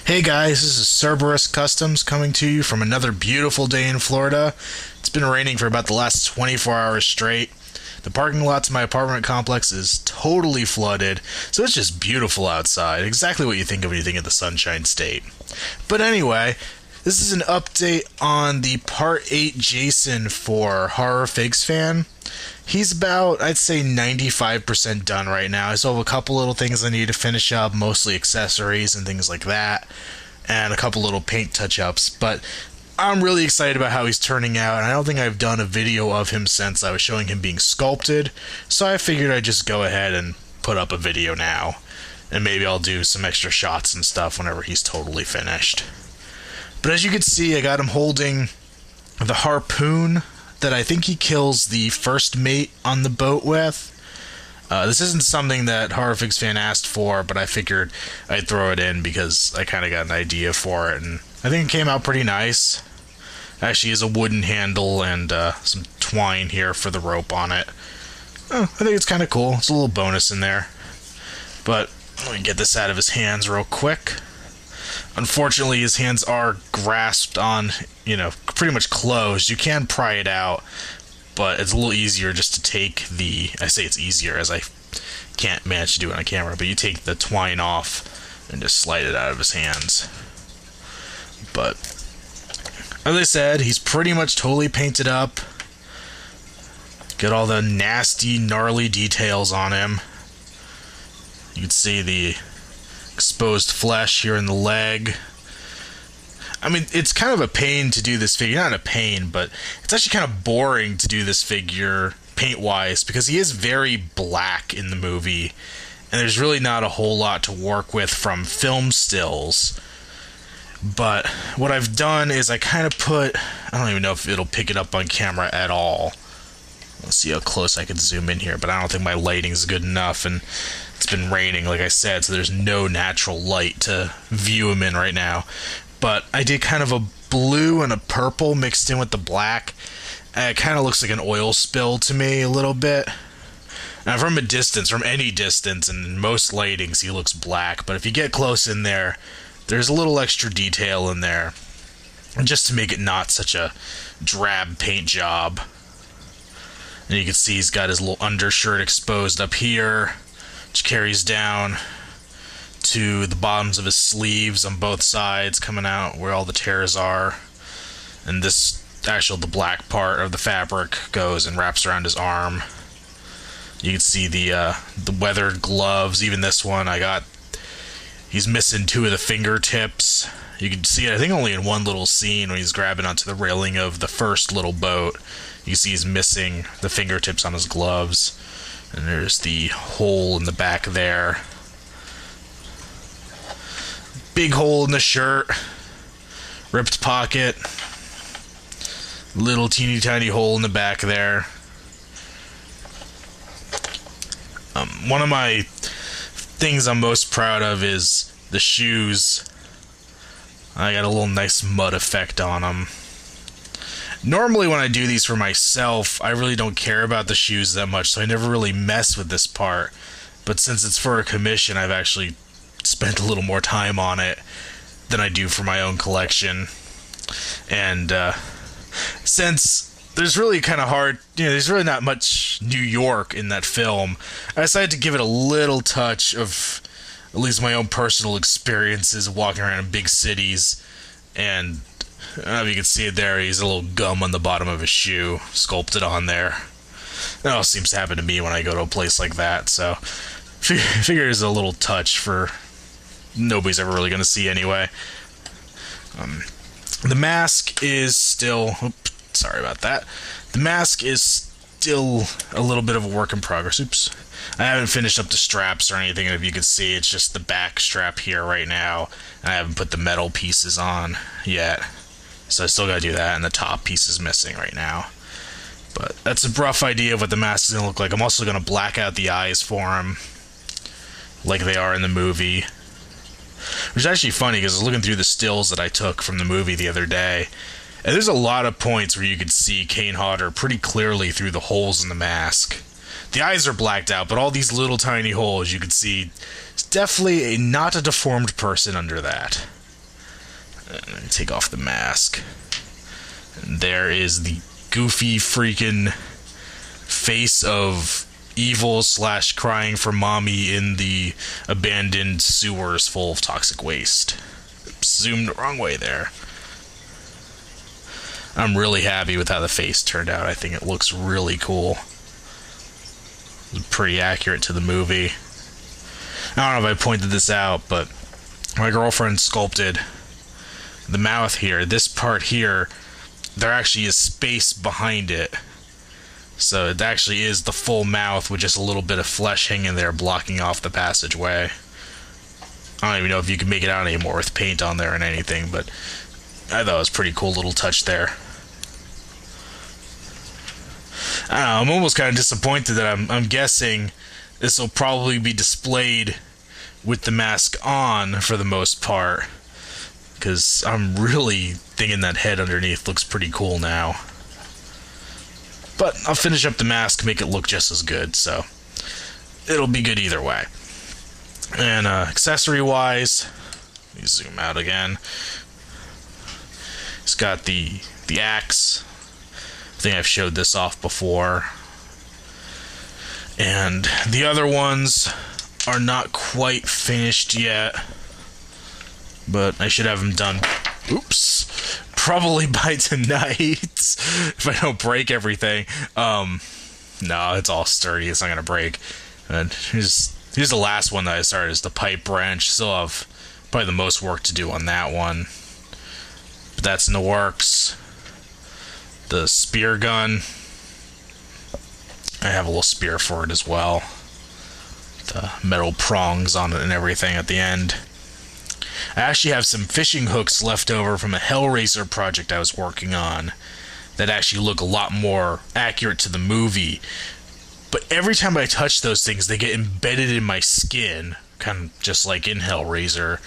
Hey guys, this is Cerberus Customs coming to you from another beautiful day in Florida. It's been raining for about the last 24 hours straight. The parking lot to my apartment complex is totally flooded, so it's just beautiful outside. Exactly what you think of when you think of the Sunshine State. But anyway, this is an update on the Part 8 Jason for Horror Figs Fan. He's about, I'd say, 95% done right now. I still have a couple little things I need to finish up, mostly accessories and things like that, and a couple little paint touch-ups, but I'm really excited about how he's turning out, and I don't think I've done a video of him since I was showing him being sculpted, so I figured I'd just go ahead and put up a video now, and maybe I'll do some extra shots and stuff whenever he's totally finished. But as you can see, I got him holding the harpoon that I think he kills the first mate on the boat with. This isn't something that Horrorfigs Fan asked for, but I figured I'd throw it in because I kind of got an idea for it, and I think it came out pretty nice. Actually, has a wooden handle and some twine here for the rope on it. I think it's kind of cool. It's a little bonus in there. But let me get this out of his hands real quick. Unfortunately, his hands are grasped on, pretty much closed. You can pry it out, but it's a little easier just to take I say it's easier as I can't manage to do it on camera, but you take the twine off and just slide it out of his hands. But, as I said, he's pretty much totally painted up. Got all the nasty, gnarly details on him. You can see the exposed flesh here in the leg. I mean, it's kind of a pain to do this figure. Not a pain, but it's actually kind of boring to do this figure paint-wise because he is very black in the movie, and there's really not a whole lot to work with from film stills. But what I've done is I kind of I don't even know if it'll pick it up on camera at all. Let's see how close I can zoom in here, but I don't think my lighting's good enough, and it's been raining, like I said, so there's no natural light to view him in right now. But I did kind of a blue and a purple mixed in with the black. It kind of looks like an oil spill to me a little bit. Now from a distance, from any distance, and in most lightings he looks black, but if you get close in there, there's a little extra detail in there, and just to make it not such a drab paint job. And you can see he's got his little undershirt exposed up here, which carries down to the bottoms of his sleeves on both sides, coming out where all the tears are. And the black part of the fabric goes and wraps around his arm. You can see the weathered gloves. Even this one, he's missing two of the fingertips. You can see it, I think, only in one little scene when he's grabbing onto the railing of the first little boat. You can see he's missing the fingertips on his gloves. And there's the hole in the back there. Big hole in the shirt. Ripped pocket. Little teeny tiny hole in the back there. One of my things I'm most proud of is the shoes. I got a little nice mud effect on them. Normally when I do these for myself, I really don't care about the shoes that much, so I never really mess with this part. But since it's for a commission, I've actually spent a little more time on it than I do for my own collection. And since there's really kind of hard, there's really not much New York in that film, I decided to give it a little touch of at least my own personal experiences of walking around in big cities. And I don't know if you can see it there, he's a little gum on the bottom of his shoe sculpted on there. That all seems to happen to me when I go to a place like that, so I figure there's a little touch for nobody's ever really going to see anyway. The mask is still... Oops, sorry about that. The mask is still a little bit of a work in progress. Oops. I haven't finished up the straps or anything, and if you can see, it's just the back strap here right now. And I haven't put the metal pieces on yet. So I still gotta do that, and the top piece is missing right now. But that's a rough idea of what the mask is gonna look like. I'm also gonna black out the eyes for him, like they are in the movie. Which is actually funny, because I was looking through the stills that I took from the movie the other day, and there's a lot of points where you could see Kane Hodder pretty clearly through the holes in the mask. The eyes are blacked out, but all these little tiny holes you can see, it's definitely not a deformed person under that. And take off the mask. And there is the goofy freaking face of evil / crying for mommy in the abandoned sewers full of toxic waste. Oops, zoomed the wrong way there. I'm really happy with how the face turned out. I think it looks really cool. It's pretty accurate to the movie. I don't know if I pointed this out, but my girlfriend sculpted the mouth here. This part here, there actually is space behind it. So it actually is the full mouth with just a little bit of flesh hanging there blocking off the passageway. I don't even know if you can make it out anymore with paint on there and anything, but I thought it was a pretty cool little touch there. I don't know, I'm almost kind of disappointed that I'm guessing this will probably be displayed with the mask on for the most part, because I'm really thinking that head underneath looks pretty cool now. But I'll finish up the mask, make it look just as good, so it'll be good either way. And accessory-wise, let me zoom out again. It's got the axe. I think I've showed this off before. And the other ones are not quite finished yet, but I should have them done, oops, probably by tonight, if I don't break everything. No, it's all sturdy, it's not gonna break. And here's the last one that I started, is the pipe wrench. Still have probably the most work to do on that one, but that's in the works. The spear gun, I have a little spear for it as well. The metal prongs on it and everything at the end. I actually have some fishing hooks left over from a Hellraiser project I was working on that actually look a lot more accurate to the movie. But every time I touch those things, they get embedded in my skin, kind of just like in Hellraiser.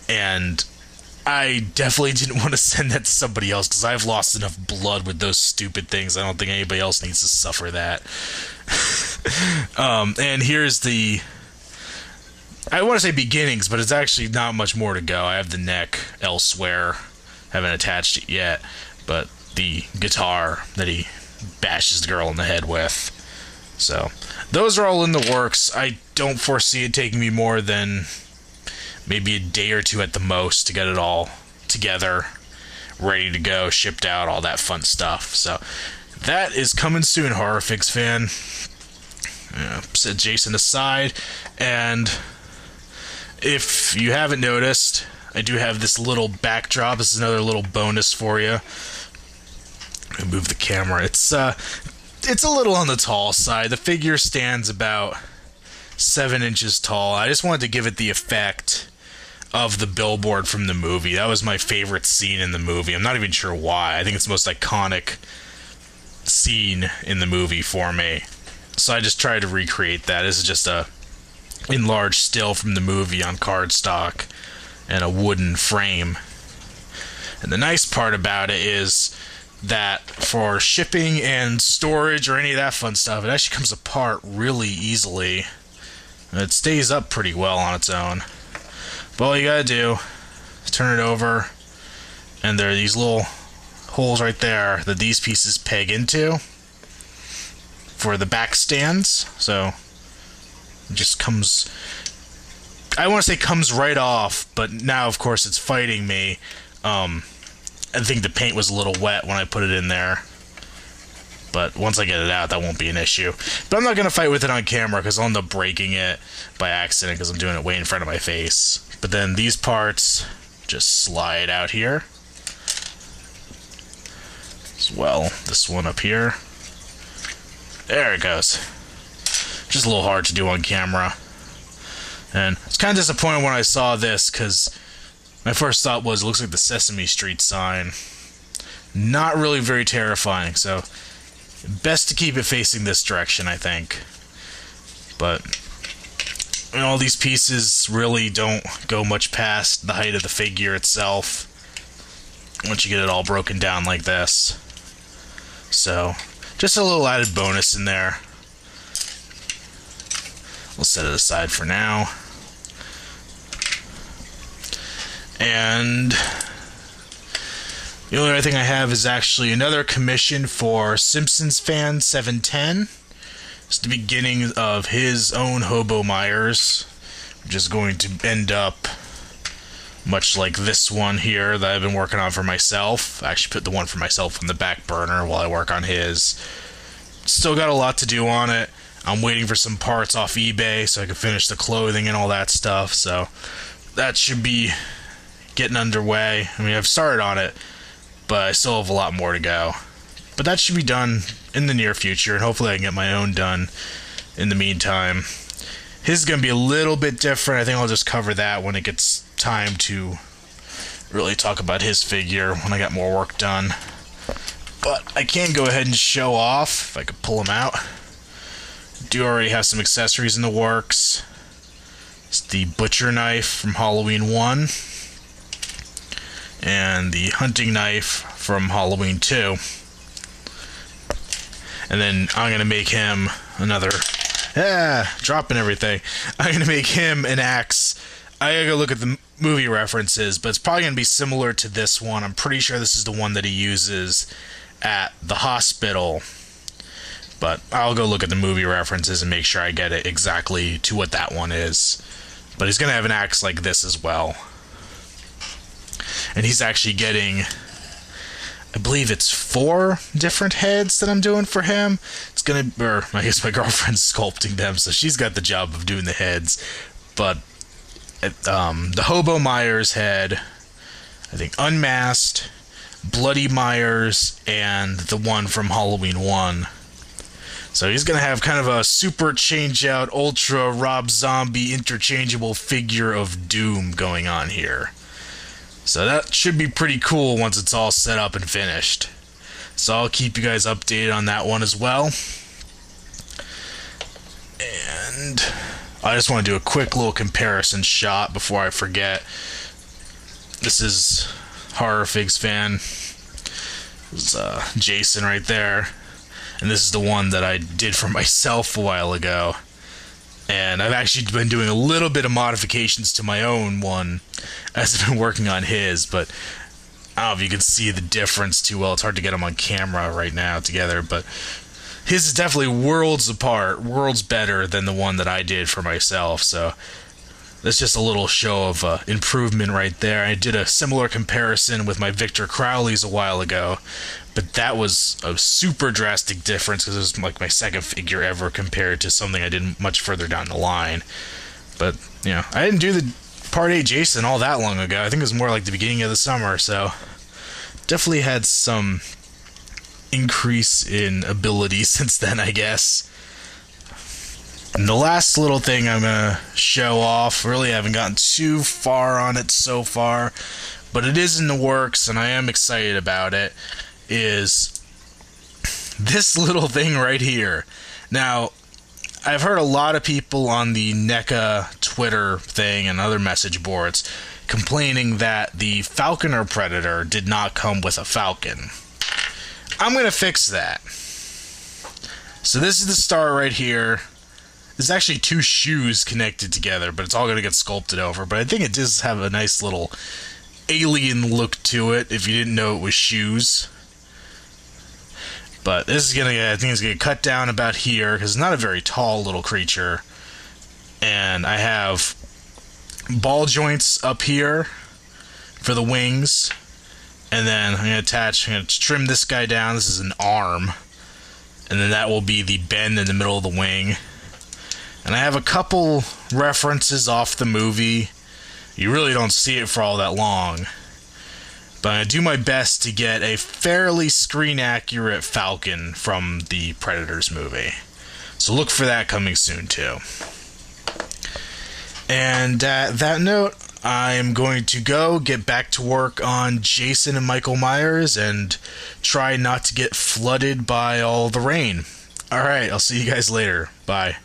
And I definitely didn't want to send that to somebody else, because I've lost enough blood with those stupid things. I don't think anybody else needs to suffer that. And here's the, I want to say beginnings, but it's actually not much more to go. I have the neck elsewhere. Haven't attached it yet. But the guitar that he bashes the girl in the head with. So those are all in the works. I don't foresee it taking me more than maybe a day or two at the most to get it all together, ready to go, shipped out, all that fun stuff. So that is coming soon, Horrorfix fan. Set Jason aside, and if you haven't noticed, I do have this little backdrop. This is another little bonus for you. Let me move the camera. It's a little on the tall side. The figure stands about 7 inches tall. I just wanted to give it the effect of the billboard from the movie. That was my favorite scene in the movie. I'm not even sure why. I think it's the most iconic scene in the movie for me. So I just tried to recreate that. This is just a enlarged still from the movie on cardstock and a wooden frame. And the nice part about it is that for shipping and storage or any of that fun stuff, it actually comes apart really easily. It stays up pretty well on its own. But all you gotta do is turn it over, and there are these little holes right there that these pieces peg into for the back stands. So it just comes, I want to say comes right off, but now of course it's fighting me. I think the paint was a little wet when I put it in there, but once I get it out, that won't be an issue. But I'm not going to fight with it on camera, because I'll end up breaking it by accident, because I'm doing it way in front of my face. But then these parts just slide out here as well. This one up here, there it goes. Just a little hard to do on camera, and it's kind of disappointed when I saw this, because my first thought was, it looks like the Sesame Street sign. Not really very terrifying, so best to keep it facing this direction, I think. But all these pieces really don't go much past the height of the figure itself once you get it all broken down like this. So just a little added bonus in there. We'll set it aside for now. And The only other thing I have is actually another commission for Simpsons fan 710. It's the beginning of his own Hobo Myers, which is going to end up much like this one here that I've been working on for myself. I actually put the one for myself on the back burner while I work on his. Still got a lot to do on it. I'm waiting for some parts off eBay so I can finish the clothing and all that stuff, so that should be getting underway. I mean, I've started on it, but I still have a lot more to go. But that should be done in the near future, and hopefully I can get my own done in the meantime. His is going to be a little bit different. I think I'll just cover that when it gets time to really talk about his figure when I got more work done. But I can go ahead and show off, if I could pull him out. Do already have some accessories in the works. It's the butcher knife from Halloween 1. And the hunting knife from Halloween 2. And then I'm going to make him another... dropping everything. I'm going to make him an axe. I gotta go look at the movie references, but it's probably going to be similar to this one. I'm pretty sure this is the one that he uses at the hospital. But I'll go look at the movie references and make sure I get it exactly to what that one is. But he's going to have an axe like this as well. And he's actually getting, I believe it's 4 different heads that I'm doing for him. It's going to, or I guess my girlfriend's sculpting them, so she's got the job of doing the heads. But the Hobo Myers head, I think Unmasked, Bloody Myers, and the one from Halloween 1. So he's going to have kind of a super change-out, ultra Rob Zombie interchangeable figure of Doom going on here. So that should be pretty cool once it's all set up and finished. So I'll keep you guys updated on that one as well. And I just want to do a quick little comparison shot before I forget. This is Horror Figs fan. This is Jason right there. And this is the one that I did for myself a while ago. And I've actually been doing a little bit of modifications to my own one as I've been working on his, but I don't know if you can see the difference too well. It's hard to get them on camera right now together, but his is definitely worlds apart, worlds better than the one that I did for myself, so that's just a little show of improvement right there. I did a similar comparison with my Victor Crowley's a while ago, but that was a super drastic difference because it was like my second figure ever compared to something I did much further down the line. But, you know, I didn't do the Part 8 Jason all that long ago. I think it was more like the beginning of the summer, so definitely had some increase in ability since then, I guess. And the last little thing I'm going to show off, really haven't gotten too far on it so far, but it is in the works and I am excited about it, is this little thing right here. Now, I've heard a lot of people on the NECA Twitter thing and other message boards complaining that the Falconer Predator did not come with a falcon. I'm going to fix that. So this is the start right here. There's actually 2 shoes connected together, but it's all going to get sculpted over. But I think it does have a nice little alien look to it, if you didn't know it was shoes. But this is going to get, I think it's going to get cut down about here, because it's not a very tall little creature. And I have ball joints up here for the wings. And then I'm going to trim this guy down. This is an arm. And then that will be the bend in the middle of the wing. And I have a couple references off the movie. You really don't see it for all that long. But I do my best to get a fairly screen-accurate Falcon from the Predators movie. So look for that coming soon, too. And at that note, I'm going to go get back to work on Jason and Michael Myers and try not to get flooded by all the rain. Alright, I'll see you guys later. Bye.